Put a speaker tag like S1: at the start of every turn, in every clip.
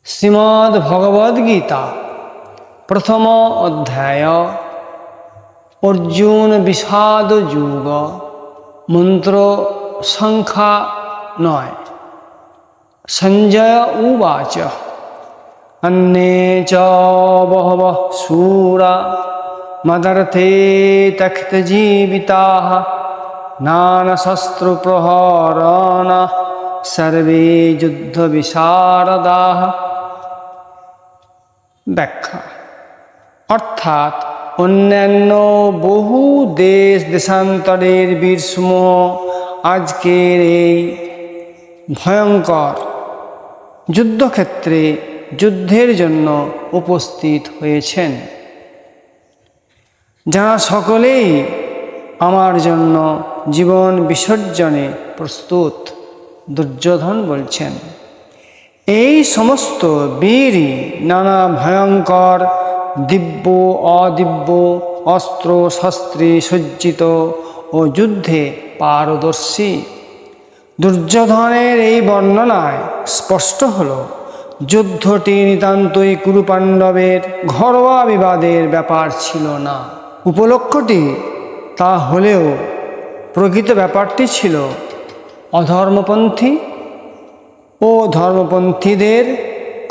S1: শ্রীমদ্ ভগবদ্গীতা প্রথম অধ্যায় অর্জুন বিষাদ যোগ মন্ত্র সংখ্যা 9। সঞ্জয় উবাচ অন্যে চ বহবঃ শূরা মদর্থে তক্তজীবিতাঃ নানাশস্ত্রপ্রহরণাঃ সর্বে যুদ্ধ বিশারদাঃ। ব্যাখ্যা অর্থাৎ অন্যান্য বহু দেশান্তরের বীরসমূহ আজকের এই ভয়ঙ্কর যুদ্ধক্ষেত্রে যুদ্ধের জন্য উপস্থিত হয়েছেন, যারা সকলেই আমার জন্য জীবন বিসর্জনে প্রস্তুত। দুর্যোধন বলছেন, এই সমস্ত বীরই নানা ভয়ঙ্কর দিব্য অদিব্য অস্ত্র শস্ত্রে সজ্জিত ও যুদ্ধে পারদর্শী। দুর্যোধনের এই বর্ণনায় স্পষ্ট হল, যুদ্ধটি নিতান্তই কুরুপাণ্ডবের ঘরোয়া বিবাদের ব্যাপার ছিল না। উপলক্ষটি তা হলেও প্রকৃত ব্যাপারটি ছিল অধর্মপন্থী ও ধর্মপন্থীদের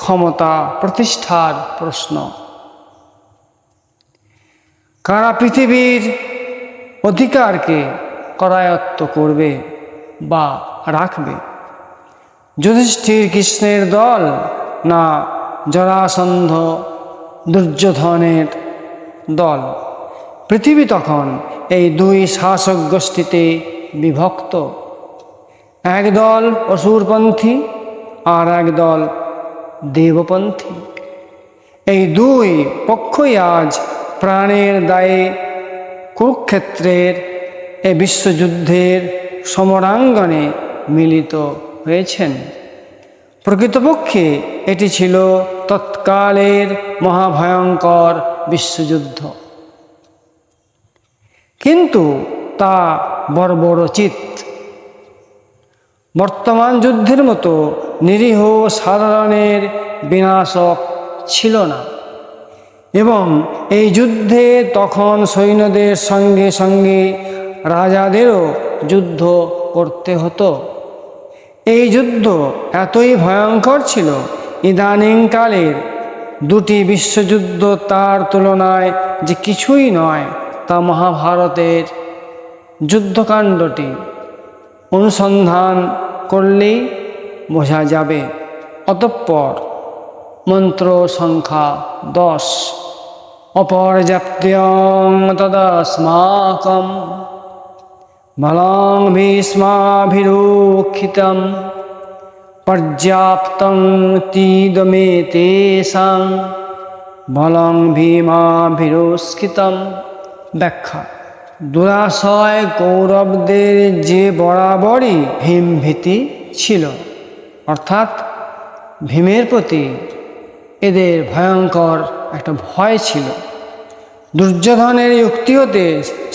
S1: ক্ষমতা প্রতিষ্ঠার প্রশ্ন। কারা পৃথিবীর অধিকারকে করায়ত্ত করবে বা রাখবে? যুধিষ্ঠির কৃষ্ণের দল না জরাসন্ধ দুর্যোধনের দল? পৃথিবী তখন এই দুই শাসক গোষ্ঠীতে বিভক্ত। এক দল অসুরপন্থী আর এক দল দেবপন্থী। এই দুই পক্ষই আজ প্রাণের দায়ে কুরুক্ষেত্রের এ বিশ্বযুদ্ধের সমরাঙ্গনে মিলিত হয়েছেন। প্রকৃতপক্ষে এটি ছিল তৎকালের মহাভয়ঙ্কর বিশ্বযুদ্ধ, কিন্তু তা বর্বরোচিত। বর্তমান যুদ্ধের মতো নিরীহ সাধারণের বিনাশক ছিল না, এবং এই যুদ্ধে তখন সৈন্যদের সঙ্গে সঙ্গে রাজাদেরও যুদ্ধ করতে হতো। এই যুদ্ধ এতই ভয়ঙ্কর ছিল, ইদানীংকালের দুটি বিশ্বযুদ্ধ তার তুলনায় যে কিছুই নয় তা মহাভারতের যুদ্ধকাণ্ডটি অনুসন্ধান করলেই বোঝা যাবে। অতঃপর মন্ত্র সংখ্যা 10। অপর্যাপ্ত্যং তদস্মাকং বলং ভীষ্মাভিরক্ষিতং পর্যাপ্তং তিদমেতেষাং বলং ভীমাভিরস্কৃতং। ব্যাখ্যা দুরাশয় কৌরবদের যে বরাবরই ভীমভীতি ছিল, অর্থাৎ ভীমের প্রতি এদের ভয়ঙ্কর একটা ভয় ছিল। দুর্যোধনের যুক্তি হতে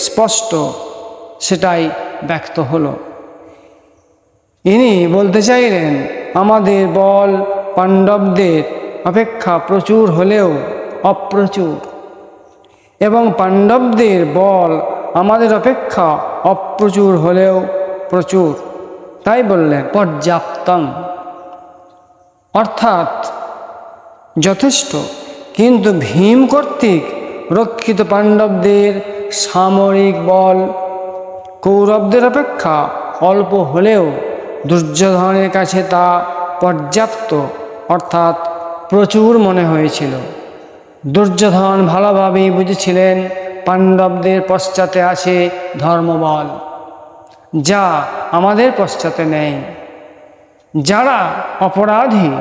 S1: স্পষ্ট সেটাই ব্যক্ত হলো। ইনি বলতে চাইলেন, আমাদের বল পাণ্ডবদের অপেক্ষা প্রচুর হলেও অপ্রচুর, এবং পাণ্ডবদের বল আমাদের অপেক্ষা অপ্রচুর হলেও প্রচুর। তাই বললেন পর্যাপ্তং, অর্থাৎ যথেষ্ট। কিন্তু ভীম কর্তৃক রক্ষিত পাণ্ডবদের সামরিক বল কৌরবদের অপেক্ষা অল্প হলেও দুর্যোধনের কাছে তা পর্যাপ্ত অর্থাৎ প্রচুর মনে হয়েছিল। দুর্যোধন ভালোভাবেই বুঝেছিলেন পাণ্ডবদের পশ্চাতে আছে ধর্মবল, যা আমাদের পশ্চাতে নেই। যারা অপরাধী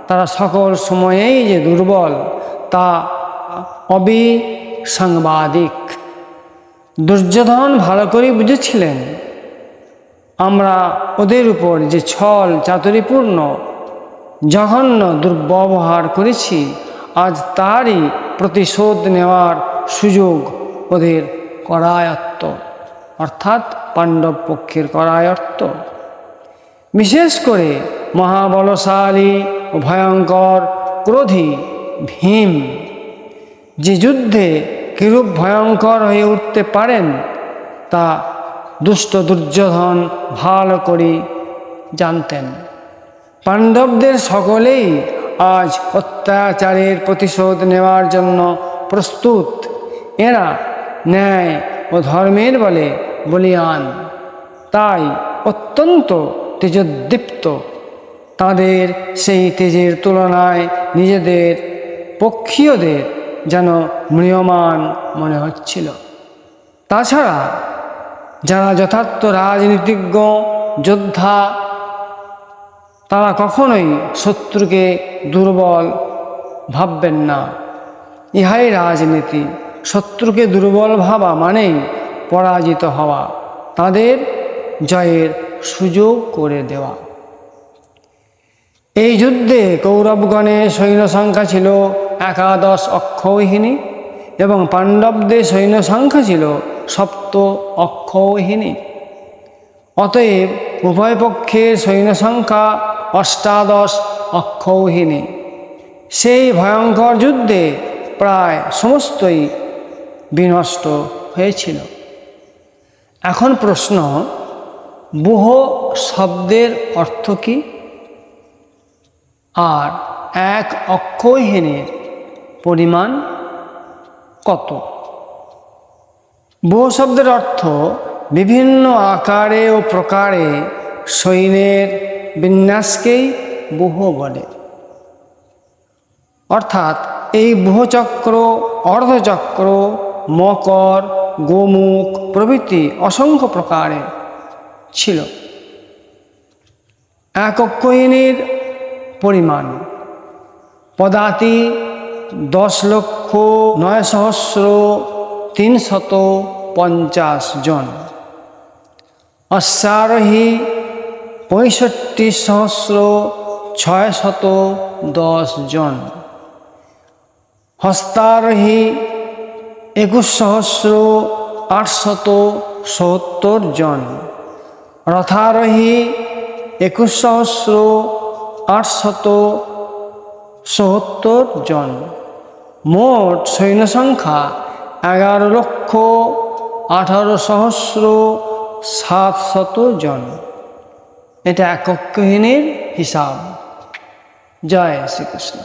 S1: তারা সকল সময়েই যে দুর্বল তা অবিসাংবাদিক। দুর্যোধন ভালো করে বুঝেছিলেন আমরা ওদের উপর যে ছল চাতুরীপূর্ণ জঘন্য দুর্ব্যবহার করেছি, আজ তারই প্রতিশোধ নেওয়ার সুযোগ ওদের করায়ত্ত, অর্থাৎ পাণ্ডব পক্ষের করায়ত্ত। বিশেষ করে মহাবলশালী ও ভয়ঙ্কর ক্রোধী ভীম যে যুদ্ধে কিরূপ ভয়ঙ্কর হয়ে উঠতে পারেন তা দুষ্ট দুর্যোধন ভালো করে জানতেন। পাণ্ডবদের সকলেই আজ অত্যাচারের প্রতিশোধ নেওয়ার জন্য প্রস্তুত। এরা ন্যায় ও ধর্মের বলে বলীয়ান, তাই অত্যন্ত তেজোদ্দীপ্ত। তাদের সেই তেজের তুলনায় নিজেদের পক্ষীয়দের যেন ম্রিয়মাণ মনে হচ্ছিল। তাছাড়া যারা যথার্থ রাজনীতিজ্ঞ যোদ্ধা তারা কখনোই শত্রুকে দুর্বল ভাববেন না। ইহাই রাজনীতি। শত্রুকে দুর্বল ভাবা মানেই পরাজিত হওয়া, তাদের জয়ের সুযোগ করে দেওয়া। এই যুদ্ধে কৌরবগণের সৈন্য সংখ্যা ছিল 11 অক্ষৌহিনী এবং পাণ্ডবদের সৈন্য সংখ্যা ছিল 7 অক্ষৌহিনী। অতএব উভয় পক্ষের সৈন্য সংখ্যা 18 অক্ষৌহিনী। সেই ভয়ঙ্কর যুদ্ধে প্রায় সমস্তই বিনষ্ট হয়েছিল। এখন প্রশ্ন, বুহ শব্দের অর্থ কী আর 1 অক্ষৌহিনীর পরিমাণ কত? বুহ শব্দের অর্থ বিভিন্ন আকারে ও প্রকারে সৈন্যের বিন্যাসকেই বুহ বলে। অর্থাৎ এই বুহচক্র, অর্ধচক্র, মকর, গোমুখ প্রভৃতি অসংখ্য প্রকারে ছিল। 1 অক্ষৌহিনীর পরিমাণ পদাতি 10,09,350 জন, অশ্বারোহী 65,610 জন, হস্তারোহী 21,870 জন, রথারোহী 21,870 জন। মোট সৈন্য সংখ্যা 11,18,700 জন। এটা 1 অক্ষৌহিনীর হিসাব। জয় শ্রীকৃষ্ণ।